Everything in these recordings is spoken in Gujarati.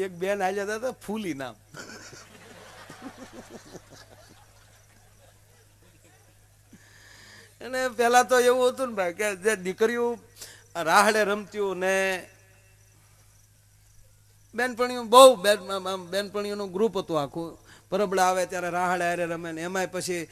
એક બેન આલ્યા હતા ફૂલી નામ. અને પેલા તો એવું હતું ને ભાઈ કે જે દીકરીઓ રાહડે રમતી ને બેનપણીઓ બહુ બેનપણીઓનું ગ્રુપ હતું આખું. પરબડા આવે ત્યારે રાહડે હારે રમે ને એમાંય પછી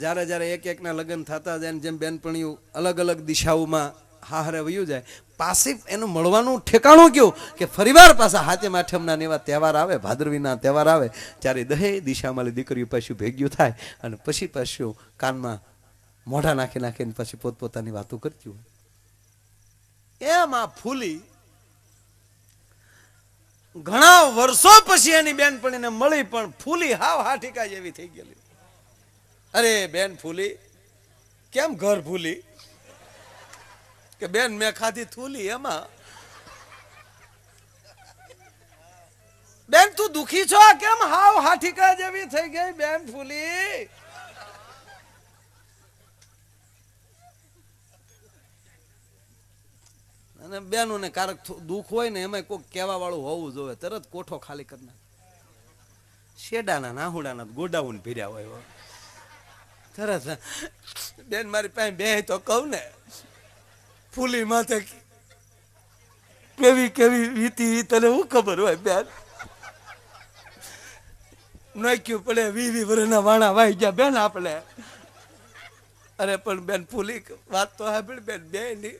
જ્યારે જ્યારે એક એકના લગ્ન થતા જાય જેમ બેનપણીઓ અલગ અલગ દિશાઓમાં હારે વયું જાય પાછી એનું મળવાનું ઠેકાણું કયું કે ફરીવાર પાછા હાથે આઠમના એવા તહેવાર આવે, ભાદરવીના તહેવાર આવે ત્યારે દહે દિશામાં દીકરીઓ પાછું ભેગ્યું થાય અને પછી પાછું કાનમાં મોઢા નાખી નાખીને પછી પોતપોતાની વાતો કરતી હોય. એમ આ ફૂલી ઘણા વર્ષો પછી એની બેનપણીને મળી પણ ફૂલી હાવ હાઠીકા જેવી થઈ ગયેલી. અરે બેન ફૂલી કેમ ઘર ભૂલી કે બેન મેં ખાધી થૂલી. એમાં બેન તું દુખી છો કેમ હાવ હાઠીકા જેવી થઈ ગઈ બેન ફૂલી? અને બેનું ને કારક દુઃખ હોય ને એમાં કોઈ કહેવા વાળું હોવું જોઈએ. તરત કોઠો ખાલી કરી નાખે. શેડાના નાહુડાના ગોડાઉન ભર્યા હોય તરત બેન મારી પાસે બે તો કહું ને ફૂલી માથે કેવી કેવી વીતી તને શું ખબર હોય બેન? નાખ્યું પડે 20 વર્ષના વાણા વાઈ ગયા બેન આપણે. અરે પણ બેન ફૂલી વાત તો સાંભળ બેન બે ની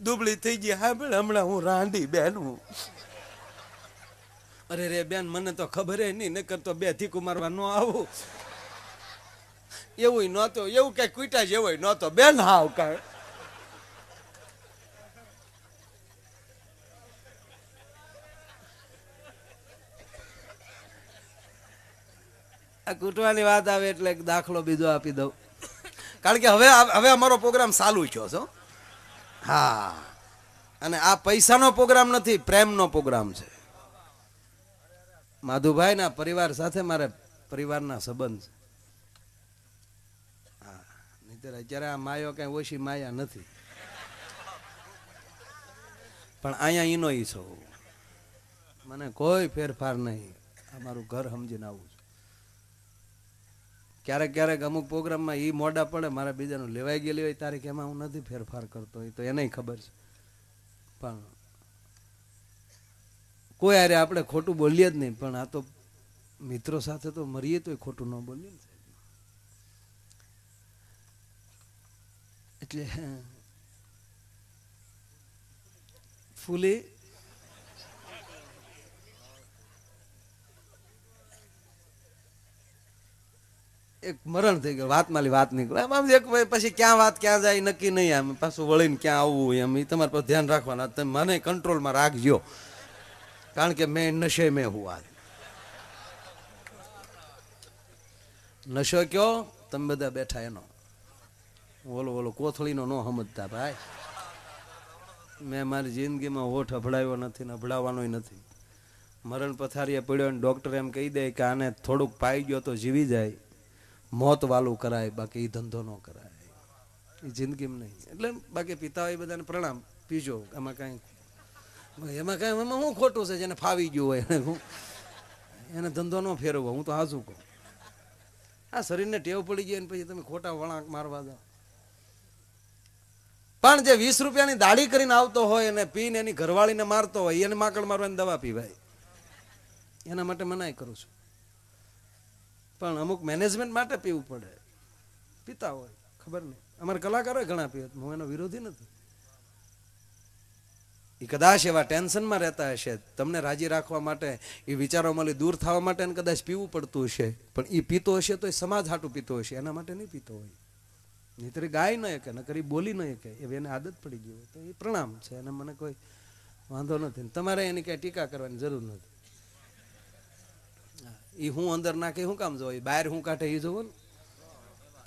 દુબળી થઈ ગઈ સાંભળ હમણાં હું રાંડી બેન હું. અરે રે બેન મને તો ખબર નહીં નકર તો બે થીકું મારવા ન આવું. એવું નહોતો એવું કઈ કુટા જેવો નહોતો બેન હાવ કઈ. આ કૂટવાની વાત આવે એટલે એક દાખલો બીજો આપી દઉં કારણ કે હવે અમારો પ્રોગ્રામ ચાલુ થયો છો. હા અને આ પૈસાનો પ્રોગ્રામ નથી, પ્રેમનો પ્રોગ્રામ છે. માધુભાઈ ના પરિવાર સાથે મારે પરિવારના સંબંધ છે. હા નહીતર અત્યારે આ માયો કઈ ઓછી માયા નથી પણ અહીંયા ઈનો ઈ છો. મને કોઈ ફેરફાર નહીં. અમારું ઘર સમજીને આવું છું. ક્યારેક ક્યારેક અમુક પ્રોગ્રામમાં ઈ મોડા પડે મારા બીજાનું લેવાઈ ગયેલી હોય તારીખ એમાં હું નથી ફેરફાર કરતો એ તો એને ખબર છે. પણ કોઈ અરે આપણે ખોટું બોલીએ જ નહીં પણ આ તો મિત્રો સાથે તો મરીએ તો ખોટું ન બોલીએ ને. એટલે ફૂલી એક મરણ થઈ ગયો વાતમાં વાત નીકળે આમ એક પછી ક્યાં વાત ક્યાં જાય નક્કી નહીં. આમ પાછું વળીને ક્યાં આવવું એમ એ તમારે પર ધ્યાન રાખવાના. તમે મને કંટ્રોલમાં રાખજો કારણ કે મેં નશે મેં હુઆ. નશો કયો તમે બધા બેઠા એનો ઓલો કોથળીનો ન સમજતા ભાઈ. મેં મારી જિંદગીમાં હોઠ અભડાવ્યો નથી ને અભડાવવાનો નથી. મરણ પથારીએ પડ્યો અને ડોક્ટર એમ કહી દે કે આને થોડુંક પાઈ ગયો તો જીવી જાય, મોત વાલું કરાય બાકી એ ધંધો ન કરાય એ જિંદગીમાં નહીં. એટલે બાકી પિતા એ બધાને પ્રણામ પીજો એમાં કાંઈ એમાં શું ખોટું છે? જેને ફાવી ગયું હોય એને ધંધો ન ફેરવો. હું તો હાજુ કહું આ શરીરને ટેવ પડી ગઈ ને પછી તમે ખોટા વળાંક મારવા દો. પણ જે 20 રૂપિયાની દાઢી કરીને આવતો હોય અને પીને એની ઘરવાળીને મારતો હોય એને માકડ મારવાની દવા પીવાય. એના માટે મનાઈ કરું છું. પણ અમુક મેનેજમેન્ટ માટે પીવું પડે. પીતા હોય ખબર નહીં. અમારા કલાકારો ઘણા પીવે હું એનો વિરોધી નથી. એ કદાચ એવા ટેન્શનમાં રહેતા હશે તમને રાજી રાખવા માટે એ વિચારોમાંથી દૂર થવા માટે કદાચ પીવું પડતું હશે પણ એ પીતો હશે તો એ સમાજ હાટું પીતો હશે એના માટે નહીં પીતો હોય. નહીતર ગાય ન શકે નકર બોલી ન શકે એવી એને આદત પડી ગઈ હોય તો એ પ્રણામ છે અને મને કોઈ વાંધો નથી. તમારે એની કઈ ટીકા કરવાની જરૂર નથી. એ હું અંદર નાખે શું કામ જોવે? બહાર હું કાઢે એ જોવો ને.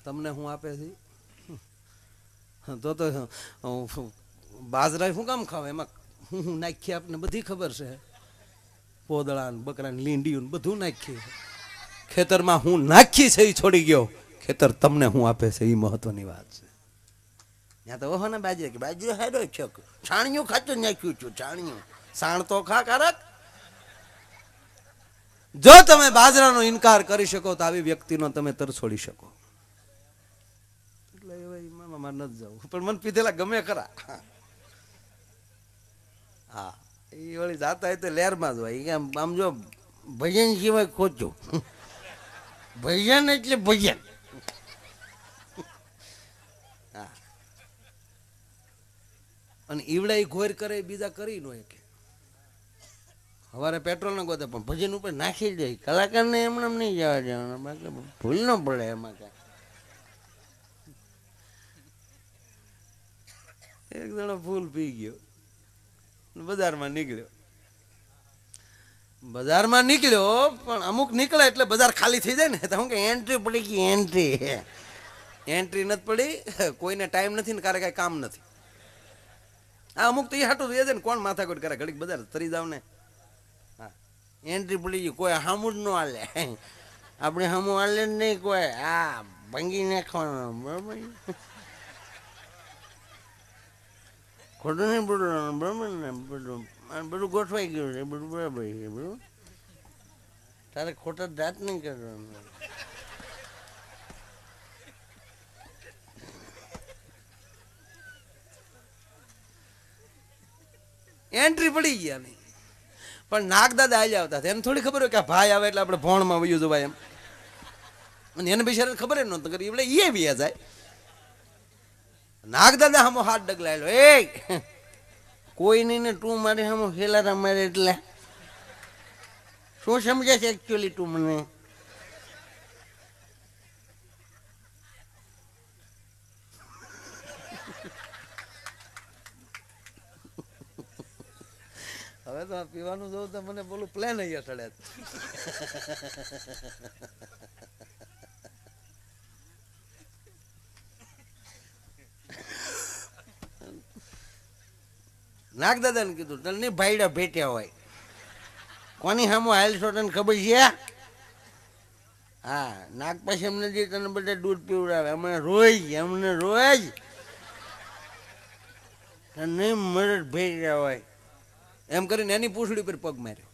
તમને હું આપે છે તો બાજરા શું કામ ખાવ? એમાં હું નાખીએ આપને બધી ખબર છે. પોદળા બકરા લીંડીયું બધું નાખીએ. ખેતરમાં હું નાખી છે એ છોડી ગયો. ખેતર તમને હું આપે છે એ મહત્વની વાત છે. ત્યાં તો ઓહો ને બાજરી કે બાજરી હાડો છે છાણિયું ખાતું નાખ્યું છું. છાણિયું સાણ તો ખા કારક જો તમે બાજરાનો ઇનકાર કરી શકો તો આવી વ્યક્તિનો તમે તરછોડી શકો. એટલે મારે નથી જવું, પણ મને પીધેલા ગમે ખરા. હા, એ વળી જાતા હોય તો લહેરમાં જ હોય. આમ જો ભજન સિવાય ખોચું. ભજન એટલે ભજન. હા, અને ઈવડા ઘોર કરે બીજા કરી નો કે સવારે પેટ્રોલ ન ગોતે પણ ભજન ઉપર નાખી દે. કલાકારને એમને એમ નહીં જવા દેવાના, બાકી ભૂલ ન પડે એમાં. કાંઈ એક જણો ફૂલ પી ગયો, બજારમાં નીકળ્યો. બજારમાં નીકળ્યો પણ અમુક નીકળે એટલે બજાર ખાલી થઈ જાય ને, તો હું કે એન્ટ્રી પડી ગઈ. એન્ટ્રી નથી પડી, કોઈને ટાઈમ નથી ને કારે કાંઈ કામ નથી. આ અમુક તો એ હાટું રહે છે ને, કોણ માથાકૂટ કરે, ઘડીક બજાર તરી જાવ ને. હા, એન્ટ્રી પડી ગઈ, કોઈ હામું જ ન હાલે. આપણે હામું હાલે જ નહીં કોઈ. આ ભંગી નાખવાનું, બરાબર. ખોટું નહીં બોલવાનું, બરાબર ને. બધું ગોઠવાઈ ગયું છે, બધું બરાબર છે. બરાબર, તારે ખોટા દાંત નહીં કરવાનું. એન્ટ્રી પડી ગયા નહીં, પણ નાગદાદા આવી આવતા એને થોડી ખબર હોય કે આ ભાઈ આવે એટલે આપણે ભોણમાં વયું જવાય એમ. અને એને બિચારાને ખબર જ નહોતું કરી, એટલે એ બી જાય. નાગદાદા હમો હાથ ડગલાયેલો, એ કોઈ નહીં ને તું મારે હમો ખેલારા મારે, એટલે શું સમજે છે એકચ્યુઅલી તું મને? હવે તો પીવાનું જોઉં તો મને બોલું પ્લેન અહીંયા ચડે. નાગદાદા ને કીધું તને નહીં ભાઈડા ભેટ્યા હોય, કોની સામો હાલ છો તને ખબર છે? હા, નાગ પાસે એમને જે તને બધા દૂધ પીવડાવે, એમને રોજ તને નહીં મરડ ભેટ્યા હોય એમ કરીને એની પૂંછડી પર પગ માર્યો.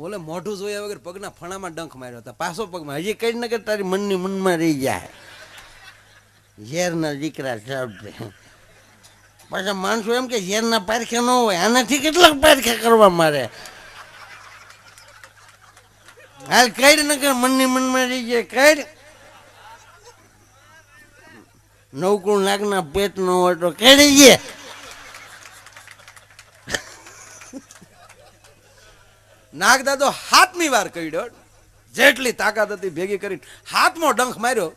ઓલે મોઢું જોયા વગર પગના ફણામાં ડંખ માર્યો હતા, પાછો પગમાં. હજી કઈ ન કે તારી મનની મનમાં રહી જાય. ઝેરના દીકરા શબ્દ. પાછા માણસો એમ કે ઝેરના પારખ્યા ન હોય, આનાથી કેટલાક પારખ્યા કરવા મારે. હાલ કઈ ન કે મનની મનમાં રહી જાય. કઈ નવકુળ નાગના પેટ ન હોય તો કેડી જાય. નાગદાદો હાથમી વાર કર્યો, જેટલી તાકાત હતી ભેગી કરીને હાથમાં ડંખ માર્યો,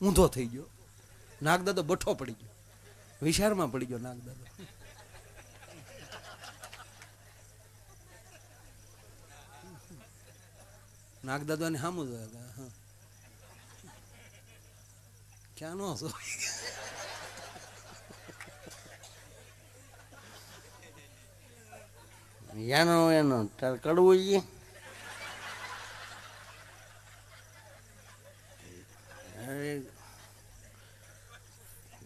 ઊંધો થઈ ગયો. નાગદાદો બઠો પડી ગયો, વિચારમાં પડી ગયો નાગદાદો. નાગદાદો ને સામું જોયા, ક્યાં નો છો? યાનો એનો તાર કડવું છે.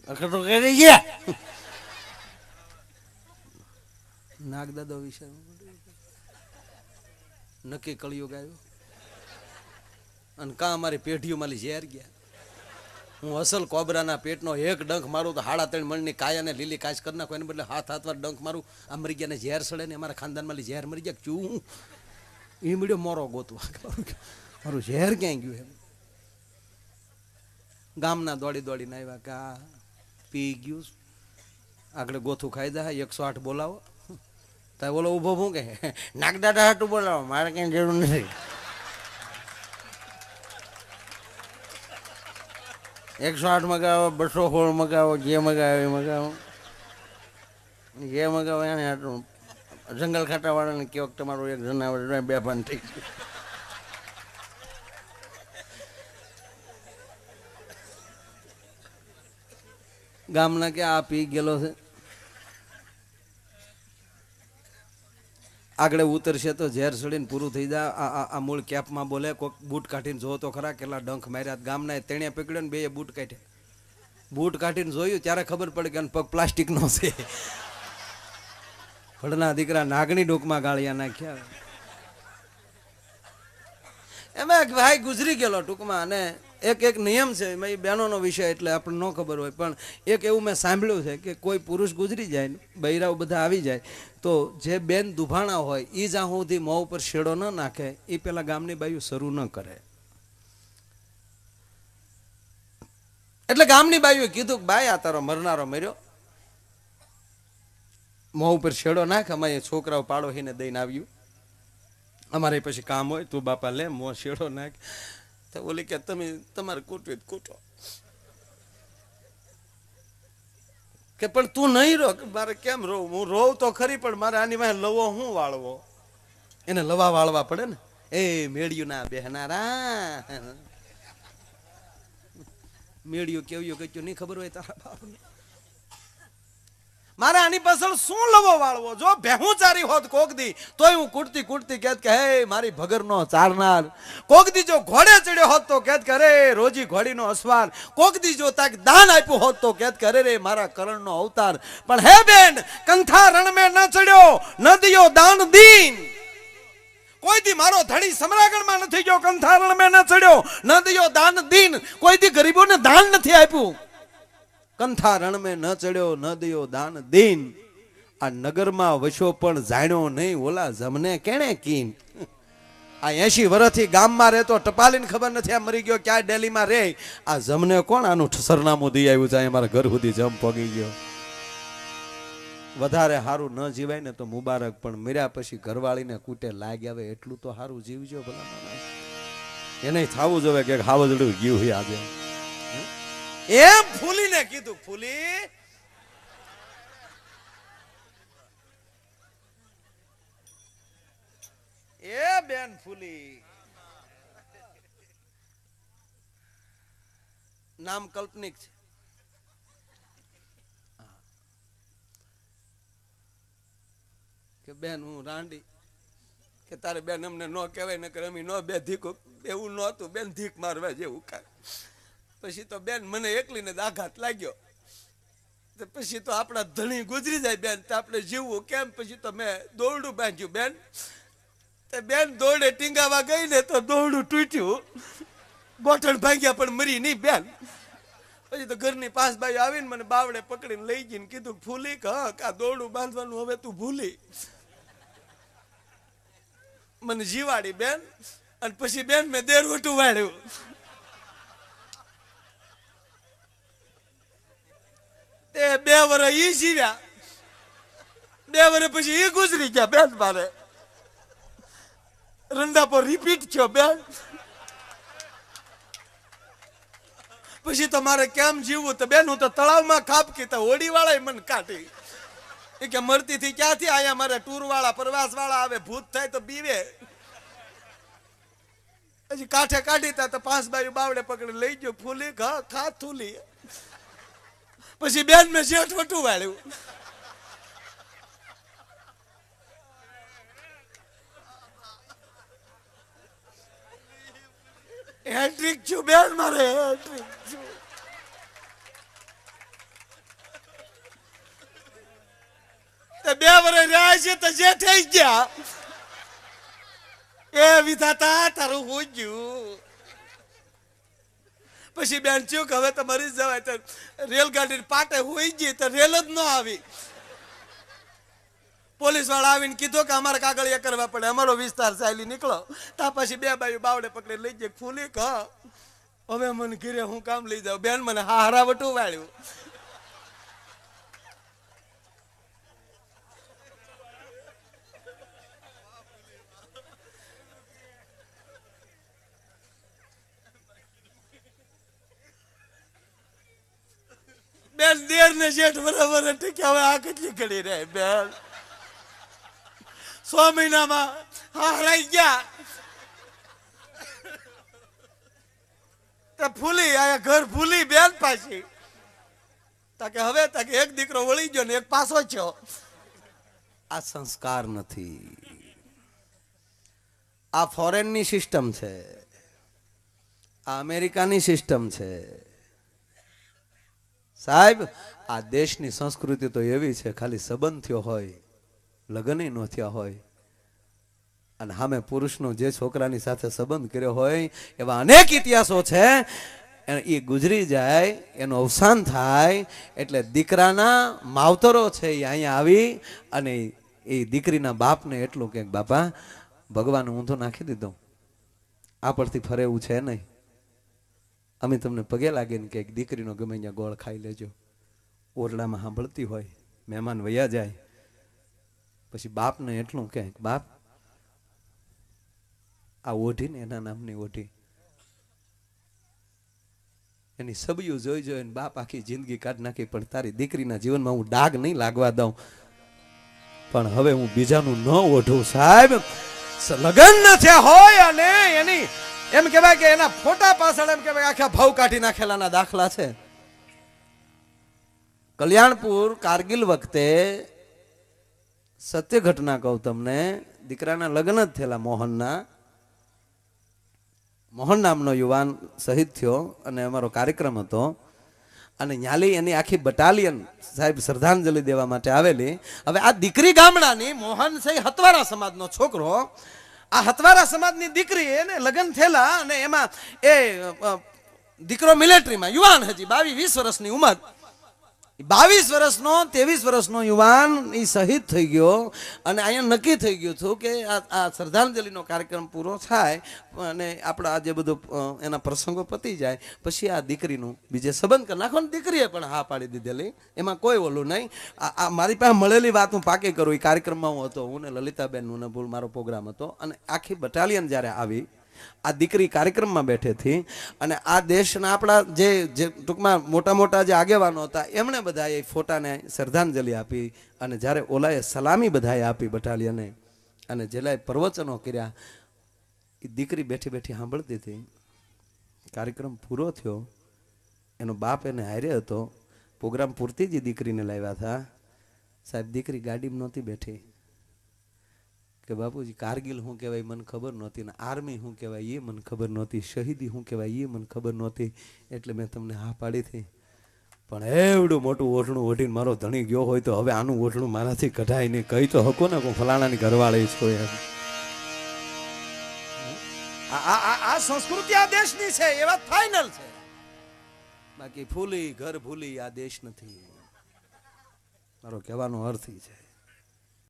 અખતો કરી છે. નાગદાદો વિશે નક્કી કળિયુગ આવ્યો, અને કા અમારી પેઢીઓ માલી ઝેર ગયા. હું અસલ કોબરાના પેટનો એક ડંખ મારું તો 3.5 મણની કાયાને લીલી કાચ કરી નાખો, એને બદલે હાથ વાર ડંખ મારું, આ મરી ગયા ને ઝેર સડે ને અમારા ખાનદાનમાં ઝેર મરી ગયા. ચું એ મીડિયો મોરો ગોતવા, મારું ઝેર ક્યાંય ગયું એમ. ગામના દોડીને આવ્યા કે આ પી ગયું, આગળ ગોથું ખાઈ જાય, 108 બોલાવો. તો બોલો ઊભો હું કે નાગદાદા હાટું બોલાવો, મારે ક્યાંય જરૂર નથી. 108 મગાવો, 216 મગાવો, જે મગાવો એ મગાવો, જે મગાવો એને હાટું. જંગલ ખાટાવાળાને કહો તમારું એક જનાવર બેભાન થઈ ગયું. ગામના કે આ પી ગયેલો છે, આગળ ઉતરશે તો ઝેર સડીને પૂરું થઈ જાય. આ મૂળ કેપમાં બોલે, કોઈક બૂટ કાઢીને જોવો તો ખરા કેટલા ડંખ માર્યા. ગામના તેણે પકડ્યો ને 2 બૂટ કાઢ્યા. બૂટ કાઢીને જોયું ત્યારે ખબર પડે કે પગ પ્લાસ્ટિકનો છે. ફળના દીકરા નાગણી ડોકમાં ગાળિયા નાખ્યા. એમાં એક ભાઈ ગુજરી ગયેલો ટૂંકમાં. અને એક નિયમ છે, એ બહેનોનો વિષય એટલે આપણને ન ખબર હોય, પણ એક એવું મેં સાંભળ્યું છે કે કોઈ પુરુષ ગુજરી જાય ને બૈરાઓ બધા આવી જાય તો જે બેન દુભાણા હોય એ જ્યાં સુધી મોં ઉપર શેડો ન નાખે એ પેલા ગામની બાયું શરૂ ન કરે. એટલે ગામની બાયુએ કીધું કે બાઈ આ તારો મરનારો મર્યો, મોં ઉપર શેડો નાખ, અમારે છોકરાઓ પાડોશીને દઈને આવ્યું, અમારે પછી કામ હોય, તું બાપા લે મોં શેડો નાખ. તો ઓલી કે તમે તમારે કૂટવી કૂટો, કે પણ તું નહીં રો. મારે કેમ રોવું? હું રોવ તો ખરી પણ મારે આની વાંહે લવો હું વાળવો? એને લવા વાળવા પડે ને. એ મેળ્યું ના બેહનારા, મેળ્યું કેવ્યું કચ્યું નહીં ખબર હોય તારા બાપને. મારે આની પાછળ શું લવો વાળવો? જો ભેહું ચારી હોત કોક દી તોય હું કૂટતી કૂટતી કહેત કે હે મારી ભગરનો ચારનાર. કોક દી જો ઘોડે ચડ્યો હોત તો કહેત કે અરે રોજી ઘોડીનો અસવાર. કોક દી જો તાક દાન આપ્યું હોત તો કહેત કે અરે રે મારા કરણનો અવતાર. પણ હે બેન, કંથા રણ મેં ન ચડ્યો, ન દિયો દાન દીન. કોઈ દી મારો ધણી સમ્રાગણમાં નથી ગયો, કંથા રણ મેં ન ચડ્યો, ન દિયો દાન દીન. કોઈ દી ગરીબોને દાન નથી આપ્યું. કંથા રણ મેં ન ચડ્યો, ન દિયો દાન દીન. આ નગરમાં વશો પણ જાણ્યો નહીં, ઓલા જમને કેણે કીન. આ 80 વર્ષથી ગામમાં રહેતો, ટપાલીને ખબર નથી આ મરી ગયો ક્યાં ડેલીમાં રે. આ જમને કોણ આનું સરનામું દઈ આવ્યું છે? મારા ઘર સુધી જમ પગી ગયો. વધારે સારું ન જીવાય ને તો મુબારક, પણ મર્યા પછી ઘરવાળીને કૂટે લાગ આવે એટલું તો સારું જીવજો ભલા. એને થવું જોવે કે હાવજડું ગયું હોય આજે. એમ ફૂલીને કીધું, ફૂલી એ બેન ફૂલી, નામ કલ્પનિક છે. કે બેન હું રાંડી, કે તારે બેન અમને ન કહેવાય ને કે અમે ન બે ધીકો, એવું નહોતું બેન, ધીક મારવા જેવું કાંઈ. પછી તો બેન મને એકલીને આઘાત લાગ્યો, તો પછી તો આપણા ધણી ગુજરી જાય બેન, તો આપણે જીવવું કેમ? પછી તો મેં દોરડું બાંધ્યું બેન. તે બેન દોરડે ટીંગાવા ગઈ ને તો દોરડું તૂટ્યું, ગોઠણ ભાંગ્યા પણ મરી નહીં બેન. પછી તો ઘરની પાસ બાઈ આવીને મને બાવડે પકડીને લઈ ગઈને કીધું ફૂલી કે હા આ દોરડું બાંધવાનું હવે તું ભૂલી. મને જીવાડી બેન. અને પછી બેન મેં દેરવટું વાળ્યું. તે 2 વર્ષ ઈ જીવ્યા, 2 વર્ષ પછી ઈ ગુજરી ગયા બેન. મારે રંડા પર રિપીટ થયો બેન. પછી તો મારે કેમ જીવવું? તો બેન હું તો તળાવમાં ખાપકી, તો હોડી વાળા મને કાઢી. એ કે મરતી થી ક્યાંથી આયા? મારે ટૂર વાળા પ્રવાસ વાળા આવે, ભૂત થાય તો બીવે. પછી કાંઠે કાઢી તા તો 5 બાયું બાવડે પકડી લઈ ગયો. ફૂલી ખા થૂલી. પછી બેન મેં જેઠ વટું વાળ્યું. હેટ્રિક છું બેન, મારે હેટ્રિક છું. તે 2 વર્ષ રહ્યા છે તો જે થઈ ગયા એ વિધાતા તારું હું ગયું. પછી બેન ચૂક હવે તો મરી જવાય. તો રેલગાડી પાટે હોઈ ગઈ તો રેલ જ ન આવી. પોલીસ વાળા આવીને કીધું કે અમારે કાગળિયા કરવા પડે, અમારો વિસ્તાર ચાલી નીકળો. તા પછી 2 બાયું બાવડે પકડી લઈ જાય. ફૂલી કા હવે મને ઘીરે હું કામ લઈ જાઉં? બેન મને હારાવટું વાળ્યું. બેન દેર ને જેઠ બરાબર ઠીક. હવે આ કેટલી ઘડી રહે બેન? 6 મહિનામાં હારાઈ ગયા. ફૂલી આયા ઘર ભૂલી બેન પાછી. તાકે હવે તાકે એક દીકરો વળી ગયો ને એક પાછો થયો. આ સંસ્કાર નથી, આ ફોરેનની સિસ્ટમ છે, આ અમેરિકાની સિસ્ટમ છે. સાહેબ આ દેશની સંસ્કૃતિ તો એવી છે, ખાલી સંબંધ થયો હોય લગ્ન ન થયા હોય અને સામે પુરુષનો જે છોકરાની સાથે સંબંધ કર્યો હોય એવા અનેક ઇતિહાસો છે. એ ગુજરી જાય, એનું અવસાન થાય એટલે દીકરાના માવતરો છે એ અહીંયા આવી અને એ દીકરીના બાપને એટલું કે બાપા ભગવાન ઊંધો નાખી દીધો, આ પરથી ફરે એવું છે નહીં, અમે તમને પગે લાગે ને કે દીકરીનો ગમે ત્યાં ગોળ ખાઈ લેજો. ઓરડામાં સાંભળતી હોય, મહેમાન વયા જાય પછી બાપને એટલું કે બાપ આ ઓઢી ને એના નામની ઓઢી, એની સબિયું જોઈ જોઈને બાપ આખી જિંદગી કાઢ નાખી, પણ તારી દીકરીના જીવનમાં હું ડાઘ નહીં લાગવા દઉં, પણ હવે હું બીજાનું ન ઓઢું. સાહેબ લગ્ન ન થયા હોય અને એની એમ કહેવાય કે એના ફોટા પાછળ એમ કહેવાય આખા ભાવ કાઢી નાખેલાના દાખલા છે. કલ્યાણપુર કારગિલ વખતે સત્ય ઘટના કહું તમને, દીકરાના લગ્ન જ થયેલા મોહનના. મોહન નામનો યુવાન શહીદ થયો અને અમારો કાર્યક્રમ હતો અને ન્યાલી એની આખી બટાલિયન સાહેબ શ્રદ્ધાંજલિ દેવા માટે આવેલી. હવે આ દીકરી ગામડાની મોહન છે હતવારા સમાજનો છોકરો, આ હતવારા સમાજની દીકરી એને લગ્ન થયેલા અને એમાં એ દીકરો મિલિટરીમાં યુવાન, હજી 22-20 વર્ષની ઉંમર, 22 વર્ષનો 23 વર્ષનો યુવાન એ શહીદ થઈ ગયો અને અહીંયા નક્કી થઈ ગયું હતું કે આ શ્રદ્ધાંજલિનો કાર્યક્રમ પૂરો થાય અને આપણા આ જે બધું એના પ્રસંગો પતી જાય પછી આ દીકરીનું બીજે સંબંધ કરી નાખો. દીકરીએ પણ હા પાડી દીધેલી, એમાં કોઈ ઓલું નહીં. આ મારી પાસે મળેલી વાત હું પાકી કરું. એ કાર્યક્રમમાં હું હતો, હું ને લલિતાબેન નું ભૂલ મારો પ્રોગ્રામ હતો અને આખી બટાલિયન જ્યારે આવી, આ દીકરી કાર્યક્રમમાં બેઠેથી અને આ દેશના આપણા જે ટૂંકમાં મોટા મોટા જે આગેવાનો હતા એમણે બધાએ ફોટાને શ્રદ્ધાંજલિ આપી અને જ્યારે ઓલાએ સલામી બધાએ આપી બટાલિયને અને જેલાએ પ્રવચનો કર્યા, એ દીકરી બેઠી બેઠી સાંભળતી હતી. કાર્યક્રમ પૂરો થયો, એનો બાપ એને હારે હતો, પ્રોગ્રામ પૂરતી જ દીકરીને લાવ્યા હતા. સાહેબ દીકરી ગાડીમાં નહોતી બેઠી કે બાપુજી કારગિલ શું કહેવાય મને ખબર નહોતી, ને આર્મી શું કહેવાય એ મને ખબર નહોતી, શહીદી શું કહેવાય એ મને ખબર નહોતી, એટલે મેં તમને હા પાડી હતી. પણ એવડું મોટું ઓઢણું ઓઢીને મારો ધણી ગયો હોય તો હવે આનું ઓઢણું મારાથી કઢાય નહીં, કહી તો હકો ને હું ફલાણાની ઘરવાળી છું એમ. આ સંસ્કૃતિ આ દેશની છે એ વાત ફાઇનલ છે, બાકી ફૂલી ઘર ભૂલી આ દેશ નથી, મારો કહેવાનો અર્થ છે.